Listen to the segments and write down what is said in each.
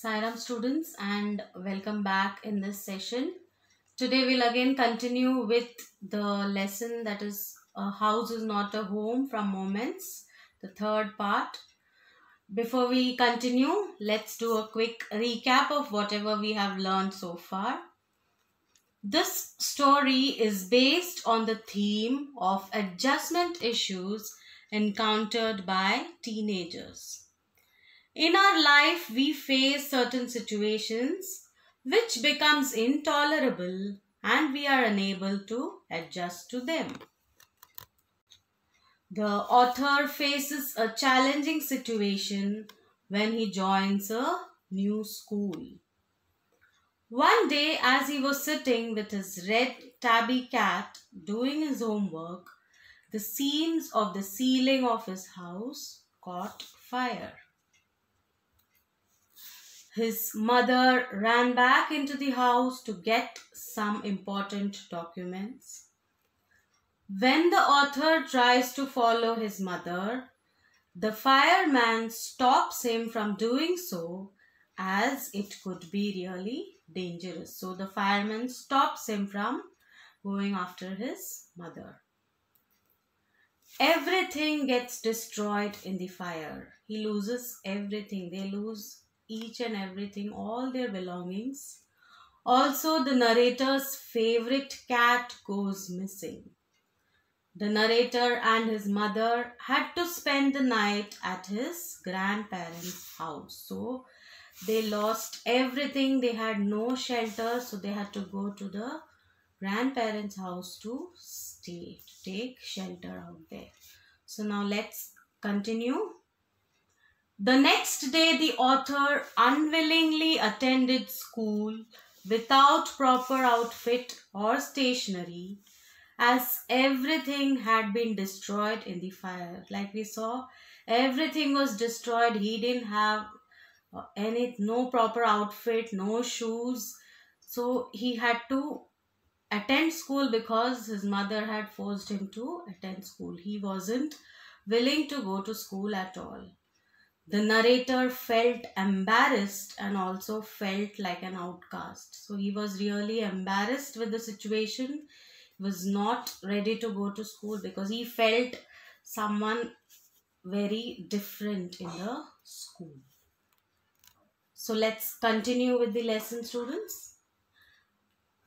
Sairam students, and welcome back in this session. Today we'll again continue with the lesson that is a house is not a home from Moments, the third part. Before we continue, let's do a quick recap of whatever we have learned so far. This story is based on the theme of adjustment issues encountered by teenagers. In our life, we face certain situations which becomes intolerable and we are unable to adjust to them. The author faces a challenging situation when he joins a new school. One day, as he was sitting with his red tabby cat doing his homework, the seams of the ceiling of his house caught fire. His mother ran back into the house to get some important documents. When the author tries to follow his mother, the fireman stops him from doing so as it could be really dangerous. So the fireman stops him from going after his mother. Everything gets destroyed in the fire. He loses everything. They lose each and everything, all their belongings. Also, the narrator's favorite cat goes missing. The narrator and his mother had to spend the night at his grandparents' house. So, they lost everything. They had no shelter, so they had to go to the grandparents' house to stay, to take shelter out there. So, now let's continue. The next day, the author unwillingly attended school without proper outfit or stationery, as everything had been destroyed in the fire. Like we saw, everything was destroyed. He didn't have no proper outfit, no shoes. So he had to attend school because his mother had forced him to attend school. He wasn't willing to go to school at all. The narrator felt embarrassed and also felt like an outcast. So he was really embarrassed with the situation. He was not ready to go to school because he felt someone very different in the school. So let's continue with the lesson, students.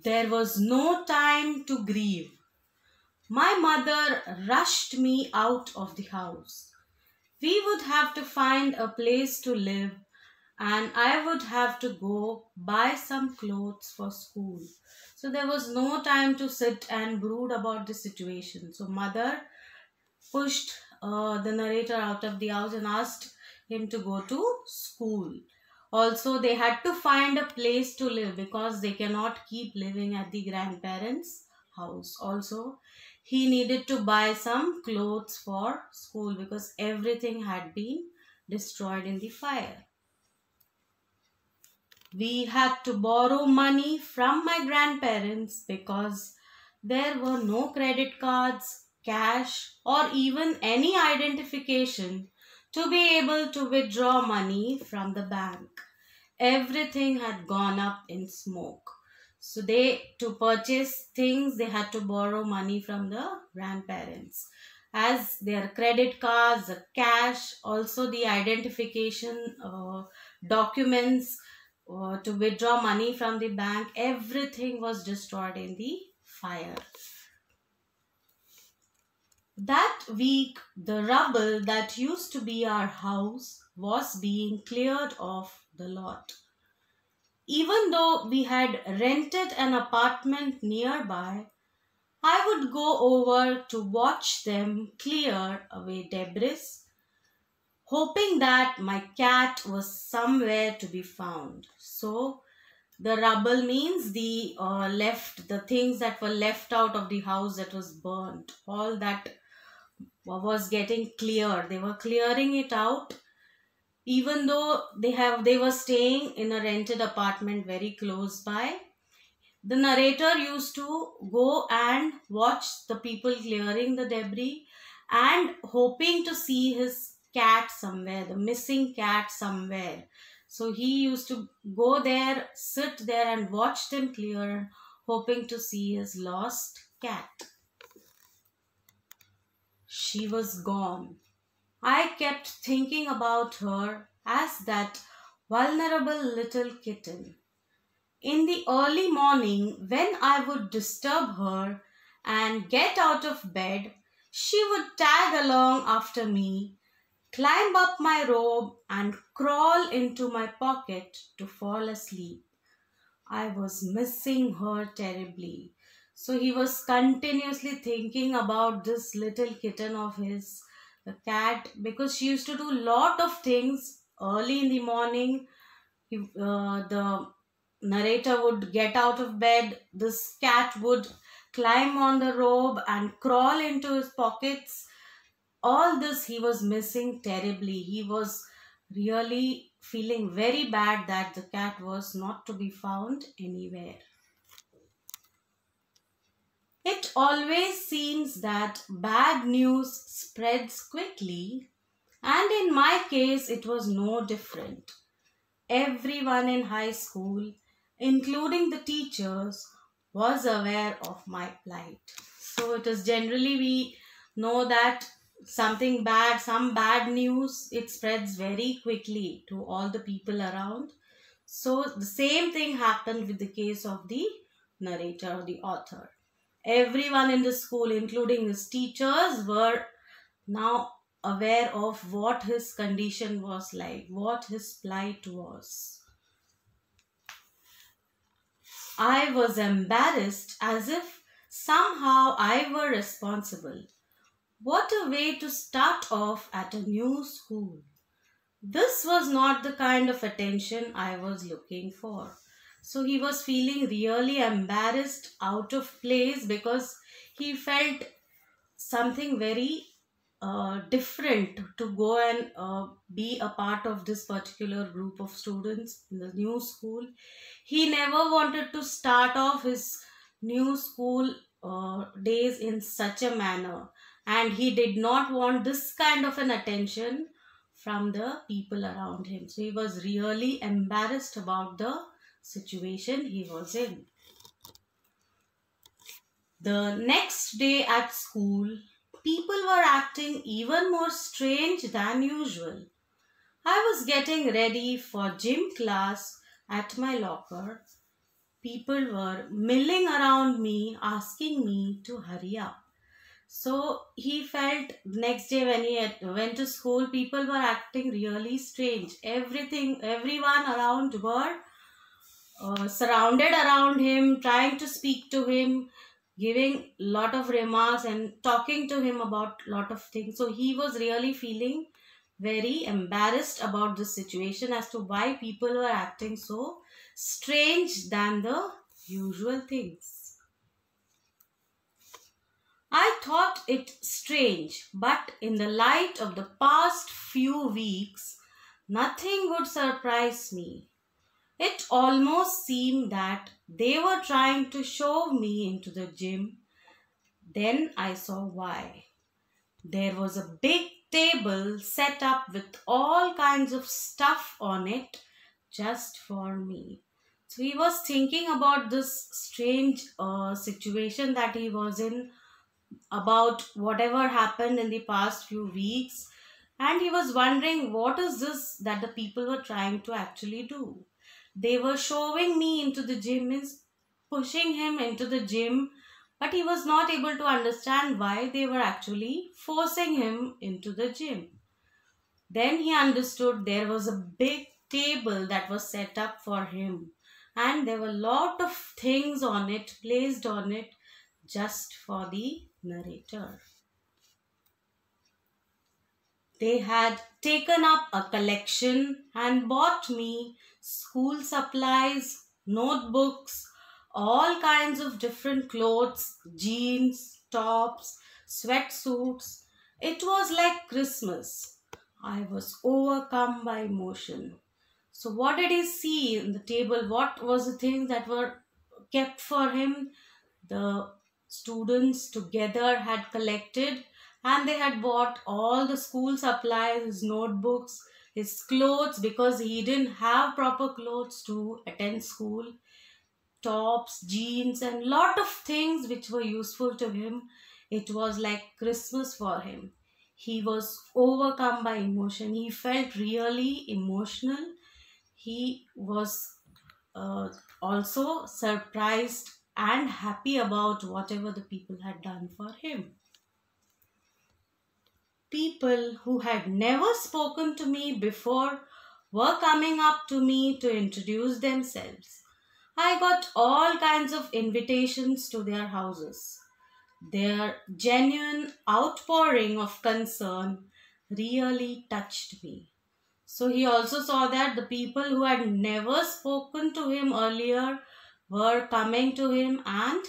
There was no time to grieve. My mother rushed me out of the house. We would have to find a place to live and I would have to go buy some clothes for school. So there was no time to sit and brood about the situation. So mother pushed the narrator out of the house and asked him to go to school. Also, they had to find a place to live because they cannot keep living at the grandparents' house. Also, he needed to buy some clothes for school because everything had been destroyed in the fire. We had to borrow money from my grandparents because there were no credit cards, cash, or even any identification to be able to withdraw money from the bank. Everything had gone up in smoke. So to purchase things, they had to borrow money from the grandparents. As their credit cards, the cash, also the identification documents to withdraw money from the bank, everything was destroyed in the fire. That week, the rubble that used to be our house was being cleared off the lot. Even though we had rented an apartment nearby, I would go over to watch them clear away debris, hoping that my cat was somewhere to be found. So, the rubble means the things that were left out of the house that was burnt. All that was getting cleared. They were clearing it out. Even though they were staying in a rented apartment very close by, the narrator used to go and watch the people clearing the debris and hoping to see his cat somewhere, the missing cat somewhere. So he used to go there, sit there, and watch them clear, hoping to see his lost cat. She was gone. I kept thinking about her as that vulnerable little kitten. In the early morning, when I would disturb her and get out of bed, she would tag along after me, climb up my robe, and crawl into my pocket to fall asleep. I was missing her terribly. So he was continuously thinking about this little kitten of his, the cat, because she used to do lot of things early in the morning. The narrator would get out of bed, this cat would climb on the robe and crawl into his pockets. All this he was missing terribly. He was really feeling very bad that the cat was not to be found anywhere. It always seems that bad news spreads quickly, and in my case, it was no different. Everyone in high school, including the teachers, was aware of my plight. So it is generally, we know that something bad, some bad news, it spreads very quickly to all the people around. So the same thing happened with the case of the narrator or the author. Everyone in the school, including his teachers, were now aware of what his condition was like, what his plight was. I was embarrassed as if somehow I were responsible. What a way to start off at a new school. This was not the kind of attention I was looking for. So he was feeling really embarrassed, out of place, because he felt something very different to go and be a part of this particular group of students in the new school. He never wanted to start off his new school days in such a manner, and he did not want this kind of an attention from the people around him. So he was really embarrassed about the situation he was in. The next day at school, people were acting even more strange than usual. I was getting ready for gym class at my locker. People were milling around me, asking me to hurry up. So he felt next day when went to school, people were acting really strange. Everyone around were surrounded around him, trying to speak to him, giving lot of remarks and talking to him about lot of things. So he was really feeling very embarrassed about the situation as to why people were acting so strange than the usual things. I thought it strange, but in the light of the past few weeks, nothing would surprise me. It almost seemed that they were trying to shove me into the gym. Then I saw why. There was a big table set up with all kinds of stuff on it just for me. So he was thinking about this strange situation that he was in, about whatever happened in the past few weeks, and he was wondering what is this that the people were trying to actually do. They were shoving me into the gym, means pushing him into the gym, but he was not able to understand why they were actually forcing him into the gym. Then he understood there was a big table that was set up for him, and there were a lot of things on it, placed on it, just for the narrator. They had taken up a collection and bought me school supplies, notebooks, all kinds of different clothes, jeans, tops, sweatsuits. It was like Christmas. I was overcome by emotion. So what did he see in the table? What was the things that were kept for him? The students together had collected, and they had bought all the school supplies, notebooks, his clothes, because he didn't have proper clothes to attend school, tops, jeans, and lot of things which were useful to him. It was like Christmas for him. He was overcome by emotion. He felt really emotional. He was also surprised and happy about whatever the people had done for him. People who had never spoken to me before were coming up to me to introduce themselves. I got all kinds of invitations to their houses. Their genuine outpouring of concern really touched me. So he also saw that the people who had never spoken to him earlier were coming to him and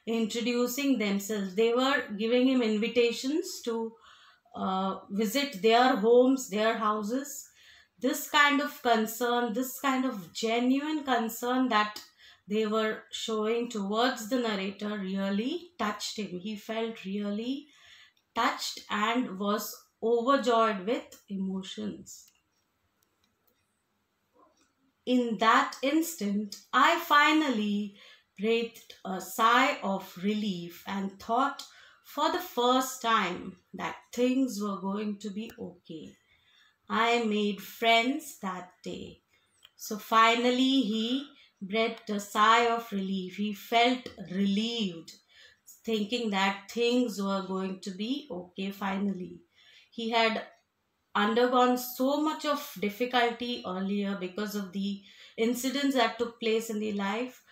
introducing themselves. They were giving him invitations to visit their homes, their houses. This kind of concern, this kind of genuine concern that they were showing towards the narrator really touched him. He felt really touched and was overjoyed with emotions. In that instant, I finally breathed a sigh of relief and thought for the first time that things were going to be okay. I made friends that day. So finally, he breathed a sigh of relief. He felt relieved, thinking that things were going to be okay finally. He had undergone so much of difficulty earlier because of the incidents that took place in the life.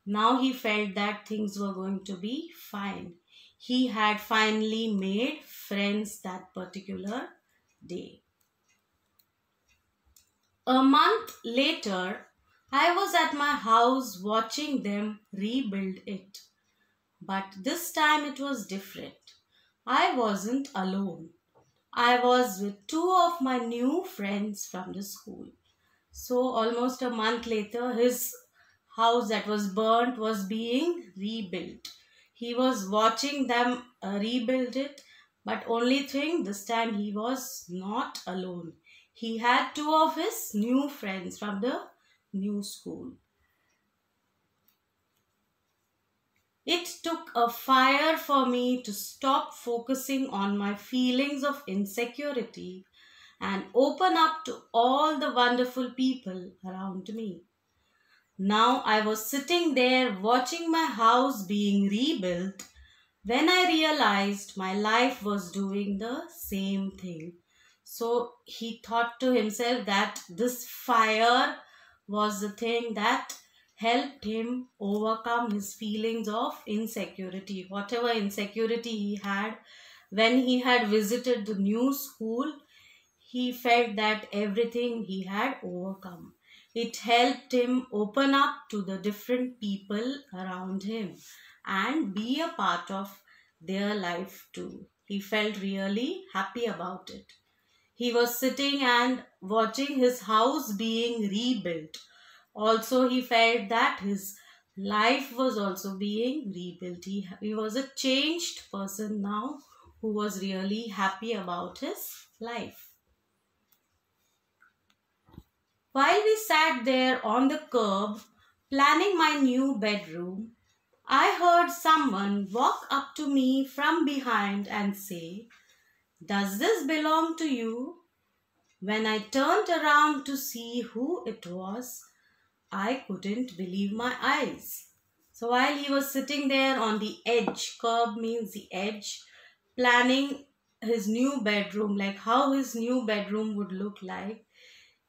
Now he felt that things were going to be fine. He had finally made friends that particular day. A month later, I was at my house watching them rebuild it. But this time it was different. I wasn't alone. I was with two of my new friends from the school. So, almost a month later, his house that was burnt was being rebuilt. He was watching them rebuild it, but only thing this time he was not alone. He had two of his new friends from the new school. It took a fire for me to stop focusing on my feelings of insecurity and open up to all the wonderful people around me. Now I was sitting there watching my house being rebuilt when I realized my life was doing the same thing. So he thought to himself that this fire was the thing that helped him overcome his feelings of insecurity. Whatever insecurity he had when he had visited the new school, he felt that everything he had overcome. It helped him open up to the different people around him and be a part of their life too. He felt really happy about it. He was sitting and watching his house being rebuilt. Also, he felt that his life was also being rebuilt. He was a changed person now who was really happy about his life. While we sat there on the curb planning my new bedroom, I heard someone walk up to me from behind and say, "Does this belong to you?" When I turned around to see who it was, I couldn't believe my eyes. So while he was sitting there on the edge, curb means the edge, planning his new bedroom, like how his new bedroom would look like,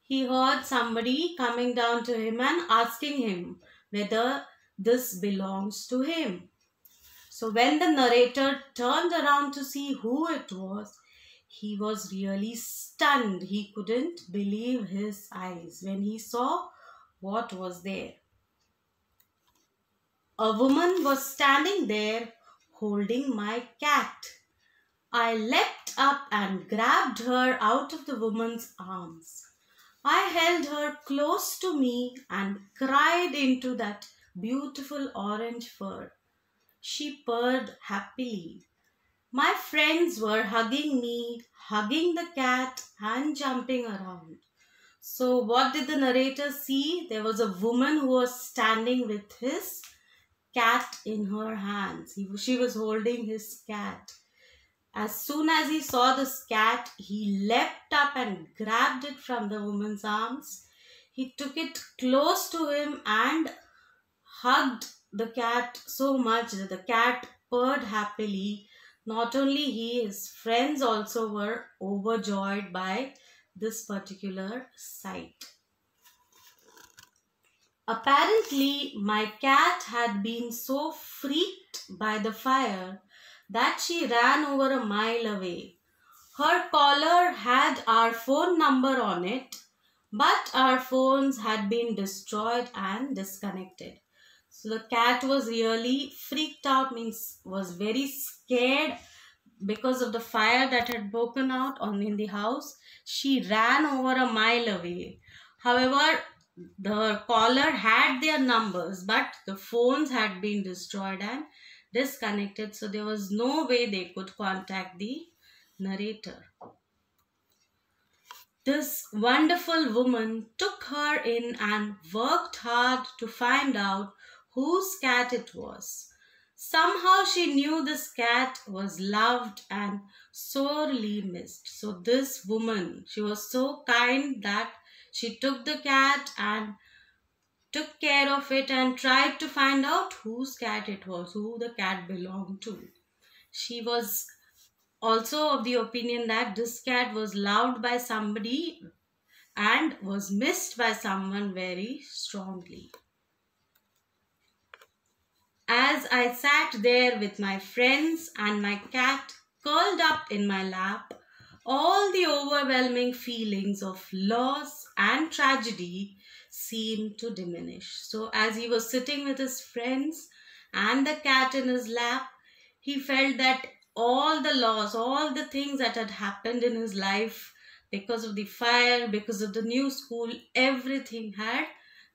he heard somebody coming down to him and asking him whether this belongs to him. So when the narrator turned around to see who it was, he was really stunned. He couldn't believe his eyes when he saw what was there. A woman was standing there holding my cat. I leapt up and grabbed her out of the woman's arms. I held her close to me and cried into that beautiful orange fur. She purred happily. My friends were hugging me, hugging the cat, and jumping around. So what did the narrator see? There was a woman who was standing with his cat in her hands. She was holding his cat. As soon as he saw this cat, he leapt up and grabbed it from the woman's arms. He took it close to him and hugged the cat so much that the cat purred happily. Not only he, his friends also were overjoyed by this particular sight. Apparently, my cat had been so freaked by the fire that she ran over a mile away. Her collar had our phone number on it, but our phones had been destroyed and disconnected. So the cat was really freaked out, means was very scared because of the fire that had broken out on in the house. She ran over a mile away. However, the caller had their numbers, but the phones had been destroyed and disconnected, so there was no way they could contact the narrator. This wonderful woman took her in and worked hard to find out whose cat it was. Somehow she knew this cat was loved and sorely missed. So this woman, she was so kind that she took the cat and took care of it and tried to find out whose cat it was, who the cat belonged to. She was also of the opinion that this cat was loved by somebody and was missed by someone very strongly. As I sat there with my friends and my cat curled up in my lap, all the overwhelming feelings of loss and tragedy seemed to diminish. So as he was sitting with his friends and the cat in his lap, he felt that all the loss, all the things that had happened in his life because of the fire, because of the new school, everything had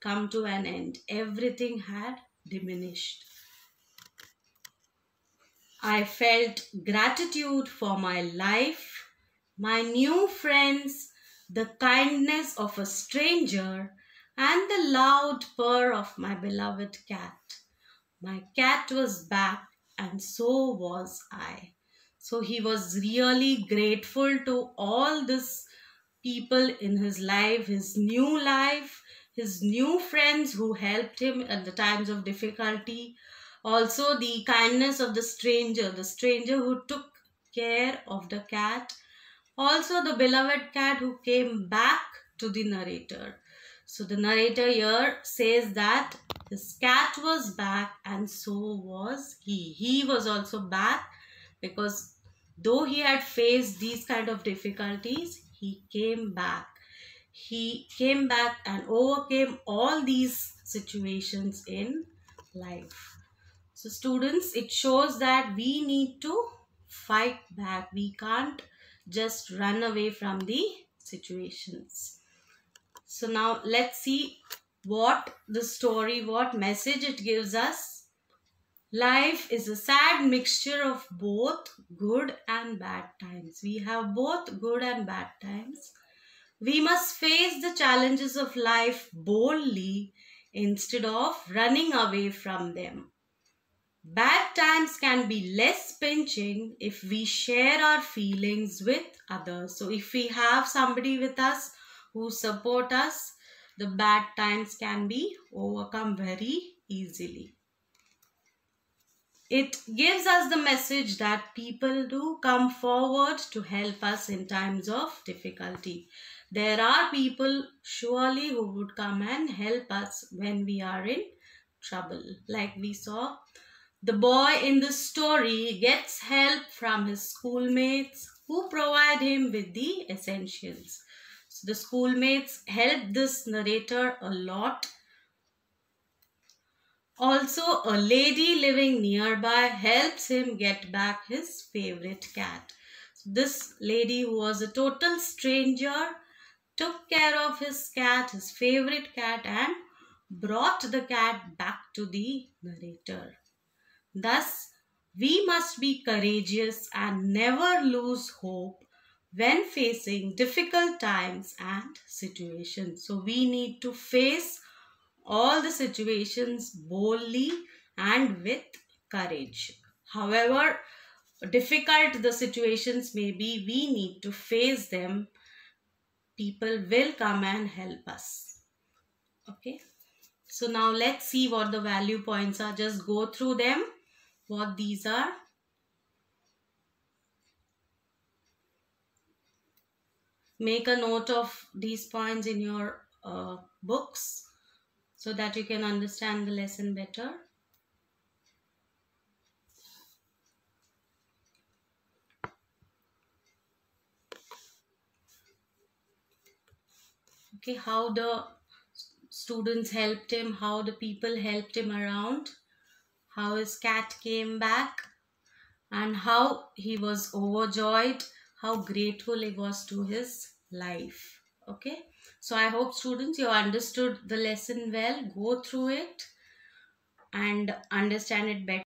come to an end. Everything had diminished. I felt gratitude for my life, my new friends, the kindness of a stranger, and the loud purr of my beloved cat. My cat was back, and so was I. So he was really grateful to all these people in his life, his new friends who helped him at the times of difficulty. Also, the kindness of the stranger who took care of the cat. Also, the beloved cat who came back to the narrator. So, the narrator here says that his cat was back and so was he. He was also back because though he had faced these kind of difficulties, he came back. He came back and overcame all these situations in life. So students, it shows that we need to fight back. We can't just run away from the situations. So now let's see what the story, what message it gives us. Life is a sad mixture of both good and bad times. We have both good and bad times. We must face the challenges of life boldly instead of running away from them. Bad times can be less pinching if we share our feelings with others. So if we have somebody with us who support us, the bad times can be overcome very easily. It gives us the message that people do come forward to help us in times of difficulty. There are people surely who would come and help us when we are in trouble. Like we saw, the boy in the story gets help from his schoolmates who provide him with the essentials. So the schoolmates help this narrator a lot. Also, a lady living nearby helps him get back his favorite cat. So this lady, who was a total stranger, took care of his cat, his favorite cat, and brought the cat back to the narrator. Thus, we must be courageous and never lose hope when facing difficult times and situations. So we need to face all the situations boldly and with courage. However difficult the situations may be, we need to face them. People will come and help us. Okay. So now let's see what the value points are. Just go through them, what these are. Make a note of these points in your books so that you can understand the lesson better. Okay, how the students helped him, how the people helped him around, how his cat came back, and how he was overjoyed, how grateful he was to his life. Okay, so I hope students you understood the lesson well. Go through it and understand it better.